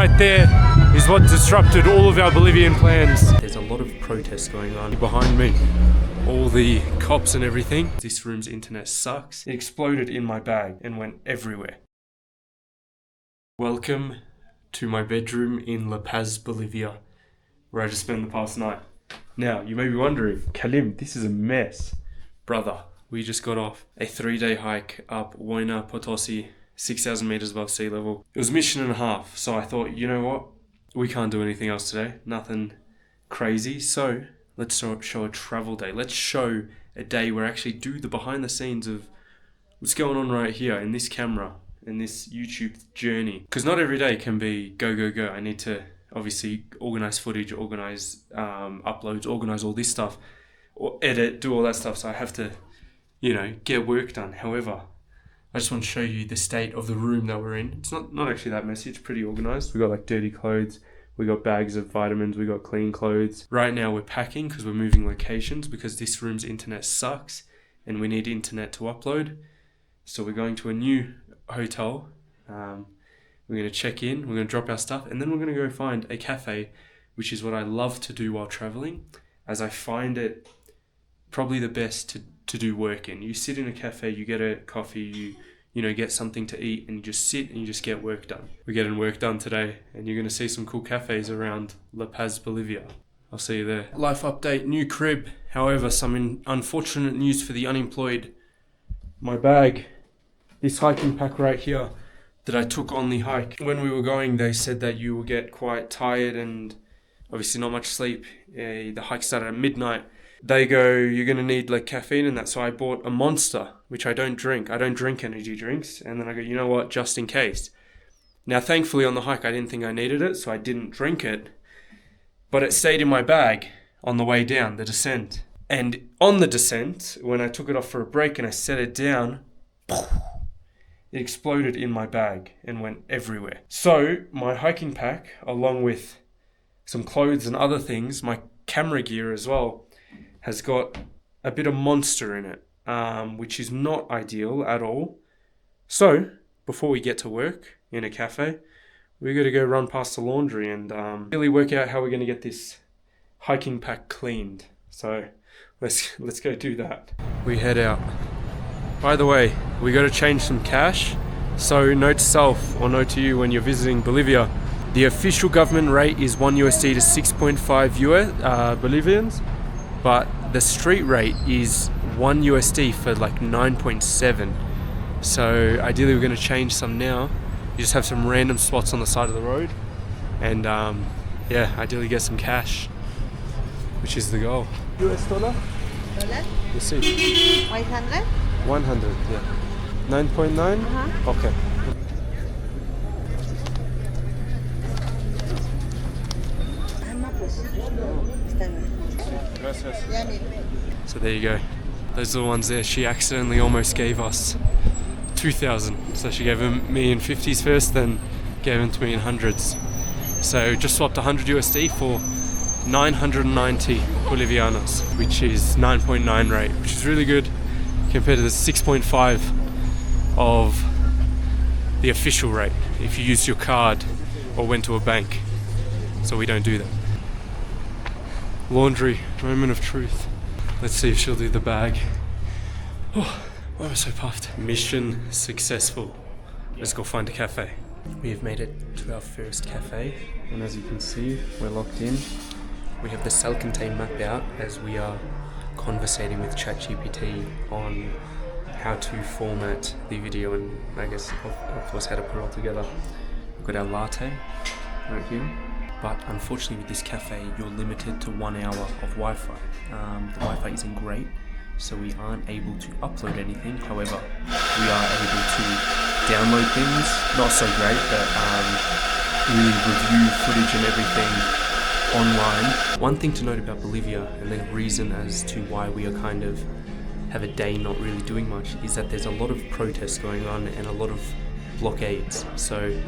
right there is what disrupted all of our Bolivian plans. There's a lot of protests going on behind me. All the cops and everything. This room's internet sucks. It exploded in my bag and went everywhere. Welcome to my bedroom in La Paz, Bolivia, where I just spent the past night. Now, you may be wondering, Kalim, this is a mess. Brother, we just got off a 3-day hike up Huayna Potosi, 6,000 meters above sea level. It was a mission and a half, so I thought, you know what? We can't do anything else today. Nothing crazy, so let's show a travel day. Let's show a day where I actually do the behind the scenes of what's going on right here in this camera, in this YouTube journey. Because not every day can be go, go, go. I need to obviously organize footage, organize uploads, organize all this stuff, or edit, do all that stuff. So I have to, get work done. However, I just want to show you the state of the room that we're in. It's not actually that messy. It's pretty organized. We got like dirty clothes. We got bags of vitamins. We got clean clothes. Right now we're packing because we're moving locations because this room's internet sucks and we need internet to upload. So we're going to a new hotel. We're going to check in. We're going to drop our stuff and then we're going to go find a cafe, which is what I love to do while traveling, as I find it probably the best to do work in. You sit in a cafe, you get a coffee, you get something to eat, and you just sit and you just get work done. We're getting work done today, and you're going to see some cool cafes around La Paz, Bolivia. I'll see you there. Life update, new crib. However, some unfortunate news for the unemployed. My bag, this hiking pack right here that I took on the hike. When we were going, they said that you will get quite tired and obviously not much sleep. The hike started at midnight. They go, you're going to need like caffeine and that. So I bought a Monster, which I don't drink. I don't drink energy drinks. And then I go, you know what, just in case. Now, thankfully on the hike, I didn't think I needed it. So I didn't drink it. But it stayed in my bag on the way down, the descent. And on the descent, when I took it off for a break and I set it down, it exploded in my bag and went everywhere. So my hiking pack, along with some clothes and other things, my camera gear as well, has got a bit of Monster in it, which is not ideal at all. So, before we get to work in a cafe, we're going to go run past the laundry and really work out how we're going to get this hiking pack cleaned. So, let's go do that. We head out. By the way, we got to change some cash. So, note to self, or note to you when you're visiting Bolivia, the official government rate is $1 to 6.5 Bolivians. But the street rate is $1 for like 9.7. So ideally we're going to change some now. You just have some random spots on the side of the road. And ideally get some cash, which is the goal. US dollar? Dollar? You see. 100? 100, yeah. 9.9? Uh-huh. Okay. So there you go. Those are the ones there. She accidentally almost gave us 2,000. So she gave me in 50s first, then gave them to me in hundreds. So just swapped $100 for 990 Bolivianos, which is 9.9 rate, which is really good compared to the 6.5 of the official rate if you used your card or went to a bank. So we don't do that. Laundry, moment of truth. Let's see if she'll do the bag. Oh, why am I so puffed? Mission successful. Let's go find a cafe. We have made it to our first cafe, and as you can see, we're locked in. We have the self-contained map out as we are conversating with ChatGPT on how to format the video and I guess of course how to put it all together. We've got our latte right here. But unfortunately with this cafe, you're limited to 1 hour of Wi-Fi. The Wi-Fi isn't great, so we aren't able to upload anything. However, we are able to download things, not so great, but really review footage and everything online. One thing to note about Bolivia, and the reason as to why we are kind of have a day not really doing much, is that there's a lot of protests going on and a lot of blockades. So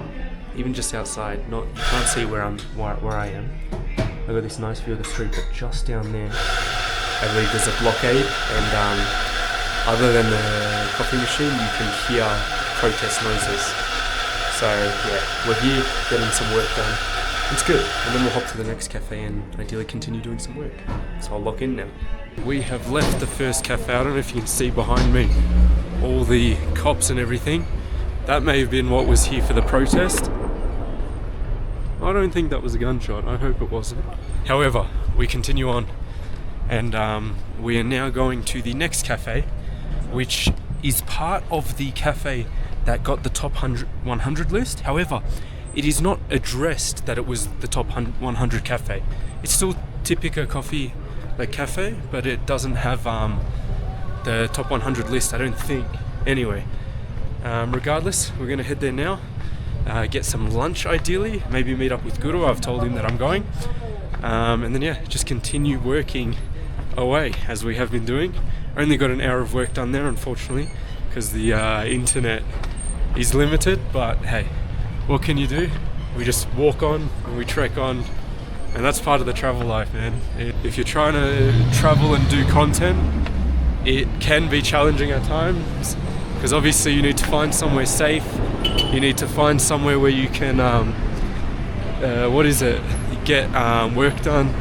even just outside, you can't see where I am. I've got this nice view of the street, but just down there, I believe there's a blockade, and other than the coffee machine, you can hear protest noises. So yeah, we're here getting some work done. It's good, and then we'll hop to the next cafe and ideally continue doing some work. So I'll lock in now. We have left the first cafe. I don't know if you can see behind me all the cops and everything. That may have been what was here for the protest. I don't think that was a gunshot. I hope it wasn't. However, we continue on, and we are now going to the next cafe, which is part of the cafe that got the top 100 list. However, it is not addressed that it was the top 100 cafe. It's still Typica coffee like cafe, but it doesn't have the top 100 list, I don't think. Anyway, regardless, we're gonna head there now, get some lunch ideally, maybe meet up with Guru. I've told him that I'm going, and then yeah, just continue working away as we have been doing. Only got an hour of work done there, unfortunately, because the internet is limited, but hey, what can you do? We just walk on and we trek on, and that's part of the travel life, man. If you're trying to travel and do content, it can be challenging at times, because obviously you need to find somewhere safe, you need to find somewhere where you can get work done,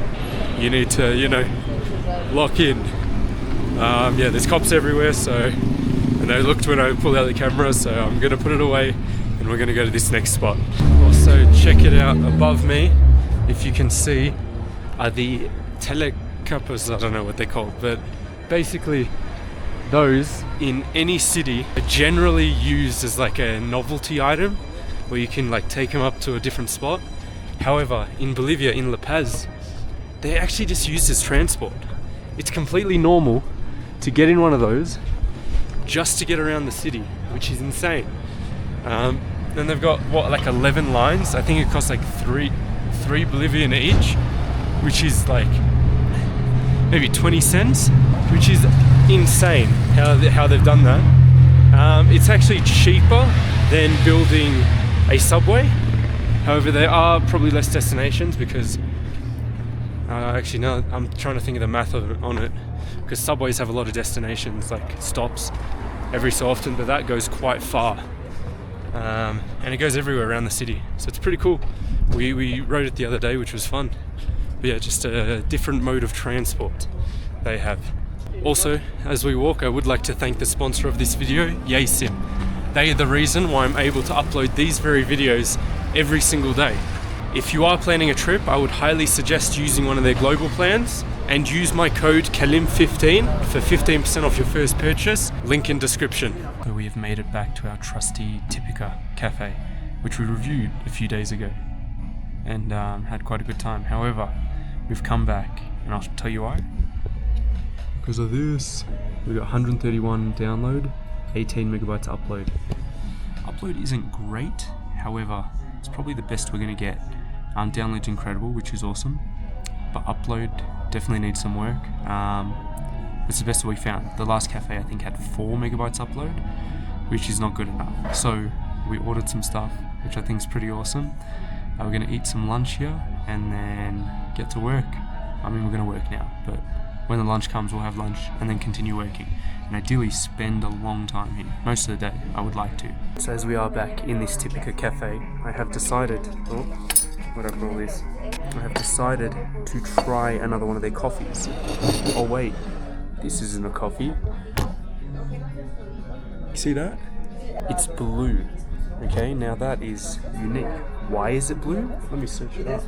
you need to, you know, lock in. Yeah, there's cops everywhere, so, and they looked when I pulled out the camera, so I'm gonna put it away and we're gonna go to this next spot. Also, check it out above me, if you can see, are the telecapas, I don't know what they're called, but basically those in any city are generally used as like a novelty item where you can like take them up to a different spot. However, in Bolivia, in La Paz, they're actually just used as transport. It's completely normal to get in one of those just to get around the city, which is insane. Then they've got what, like 11 lines. I think it costs like three Bolivian each, which is like maybe 20 cents, which is insane how they've done that. It's actually cheaper than building a subway. However, there are probably less destinations because actually, no, I'm trying to think of the math on it, because subways have a lot of destinations, like stops, every so often, but that goes quite far. And it goes everywhere around the city, so it's pretty cool. We rode it the other day, which was fun. But yeah, just a different mode of transport they have. Also, as we walk, I would like to thank the sponsor of this video, Jeque. They are the reason why I'm able to upload these very videos every single day. If you are planning a trip, I would highly suggest using one of their global plans and use my code KALIM15 for 15% off your first purchase. Link in description. So we have made it back to our trusty Typica cafe, which we reviewed a few days ago and had quite a good time. However, we've come back, and I'll tell you why. Because of this. We got 131 download, 18 megabytes upload. Upload isn't great, however, it's probably the best we're going to get. Download's incredible, which is awesome, but upload definitely needs some work. It's the best we found. The last cafe I think had 4 megabytes upload, which is not good enough. So we ordered some stuff, which I think is pretty awesome. We're going to eat some lunch here and then get to work. I mean, we're going to work now, but when the lunch comes, we'll have lunch and then continue working. And ideally spend a long time here. Most of the day, I would like to. So as we are back in this Typica cafe, I have decided, what do I call this? I have decided to try another one of their coffees. Oh wait, this isn't a coffee. You see that? It's blue. Okay, now that is unique. Why is it blue? Let me search it up.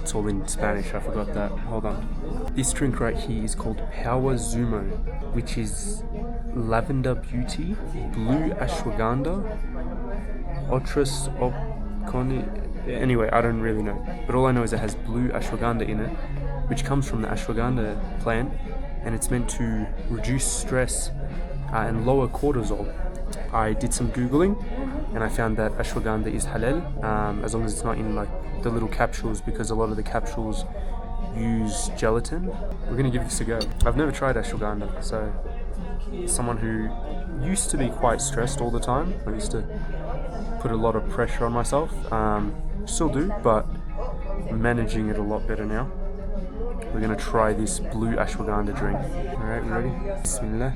It's all in Spanish, I forgot that. Hold on. This drink right here is called Power Zumo, which is Lavender Beauty, Blue Ashwagandha, Otras Oconi. Anyway, I don't really know. But all I know is it has blue ashwagandha in it, which comes from the ashwagandha plant, and it's meant to reduce stress and lower cortisol. I did some Googling and I found that ashwagandha is halal, as long as it's not in like the little capsules, because a lot of the capsules use gelatin. We're gonna give this a go. I've never tried ashwagandha, so someone who used to be quite stressed all the time, I used to put a lot of pressure on myself, still do, but I'm managing it a lot better now. We're gonna try this blue ashwagandha drink. Alright, you ready? Bismillah.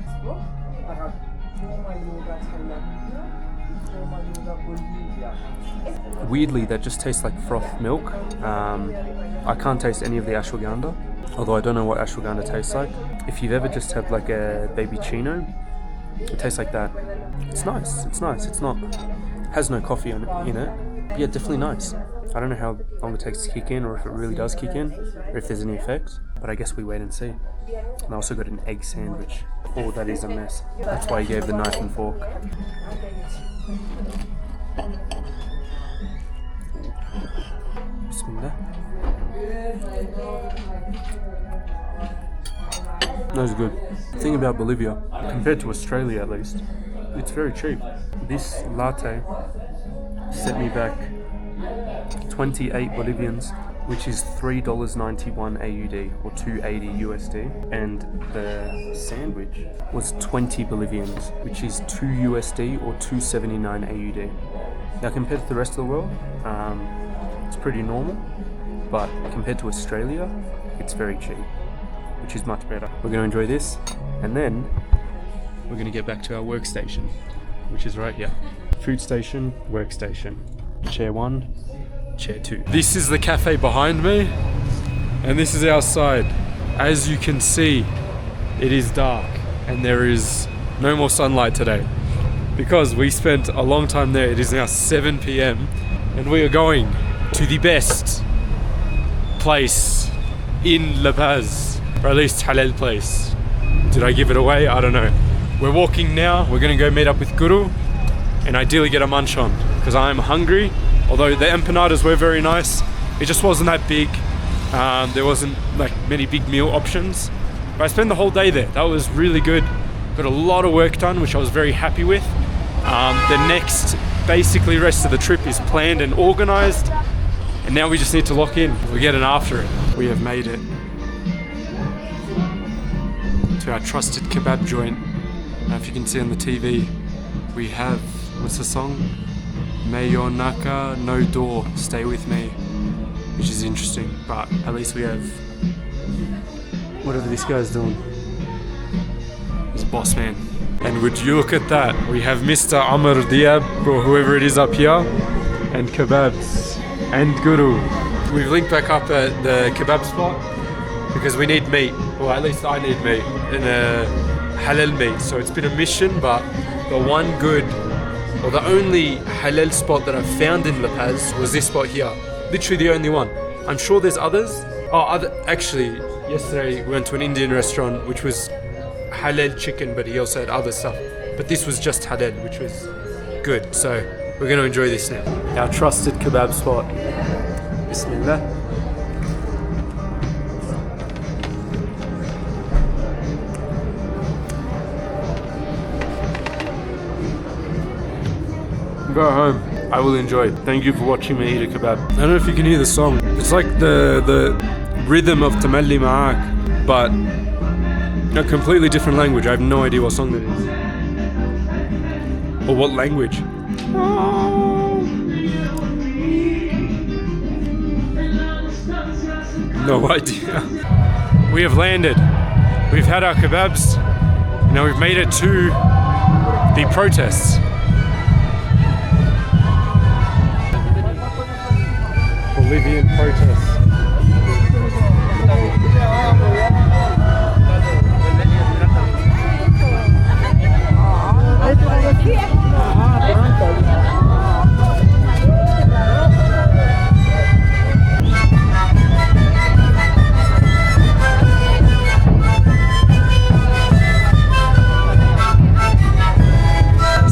Weirdly, that just tastes like froth milk. I can't taste any of the ashwagandha, although I don't know what ashwagandha tastes like. If you've ever just had like a baby chino, it tastes like that. It's nice. It's nice. It's not has no coffee in it. Yeah, definitely nice. I don't know how long it takes to kick in, or if it really does kick in, or if there's any effects. But I guess we wait and see. And I also got an egg sandwich. Oh, that is a mess. That's why he gave the knife and fork. Bismillah. That was good. The thing about Bolivia, compared to Australia at least, it's very cheap. This latte set me back 28 Bolivians, which is $3.91 AUD or 280 USD, and the sandwich was 20 Bolivians, which is 2 USD or 279 AUD. Now compared to the rest of the world, it's pretty normal, but compared to Australia, it's very cheap, which is much better. We're going to enjoy this, and then we're going to get back to our workstation, which is right here. Food station, workstation. Chair 1, chair 2. This is the cafe behind me, and this is outside. As you can see, it is dark, and there is no more sunlight today, because we spent a long time there. It is now 7 p.m, and we are going to the best place in La Paz, or at least halal place. Did I give it away? I don't know. We're walking now. We're gonna go meet up with Guru and ideally get a munch on, because I'm hungry. Although the empanadas were very nice, it just wasn't that big. There wasn't like many big meal options. But I spent the whole day there. That was really good. Got a lot of work done, which I was very happy with. The next basically rest of the trip is planned and organized, and now we just need to lock in. We're getting after it. We have made it to our trusted kebab joint. Now, if you can see on the TV, we have, what's the song? Mayonaka no door, stay with me, which is interesting, but at least we have whatever this guy's doing. He's boss man. And would you look at that, we have Mr. Amr Diab, or whoever it is up here, and kebabs, and Guru. We've linked back up at the kebab spot, because we need meat, or at least I need meat, and halal meat. So it's been a mission, but the one good, or the only halal spot that I've found in La Paz was this spot here. Literally the only one. I'm sure there's others. Actually, yesterday we went to an Indian restaurant which was halal chicken, but he also had other stuff. But this was just halal, which was good. So we're going to enjoy this now. Our trusted kebab spot. Bismillah. Go home. I will enjoy it. Thank you for watching me eat a kebab. I don't know if you can hear the song. It's like the rhythm of Tamalli Ma'ak, but a completely different language. I have no idea what song that is. Or what language. No idea. We have landed. We've had our kebabs. Now we've made it to the protests. Bolivian protests.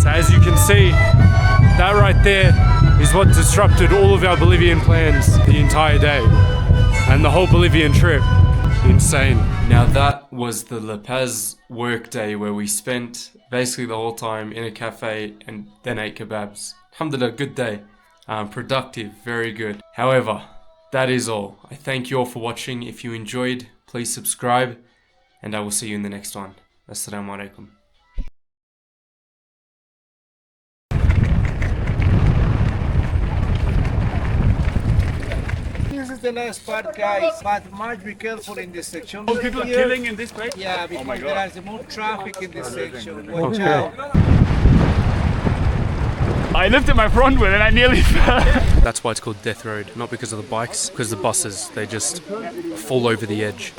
So as you can see, that right there is what disrupted all of our Bolivian plans the entire day, and the whole Bolivian trip. Insane. Now that was the La Paz work day, where we spent basically the whole time in a cafe and then ate kebabs. Alhamdulillah, good day. Productive, very good. However, that is all. I thank you all for watching. If you enjoyed, please subscribe, and I will see you in the next one. Assalamu alaikum. This is the last part, guys, but much be careful in this section. People are killing in this place? Yeah, because there is more traffic in this section. Watch Okay. out. I lifted my front wheel and I nearly fell. That's why it's called Death Road, not because of the bikes, because the buses, they just fall over the edge.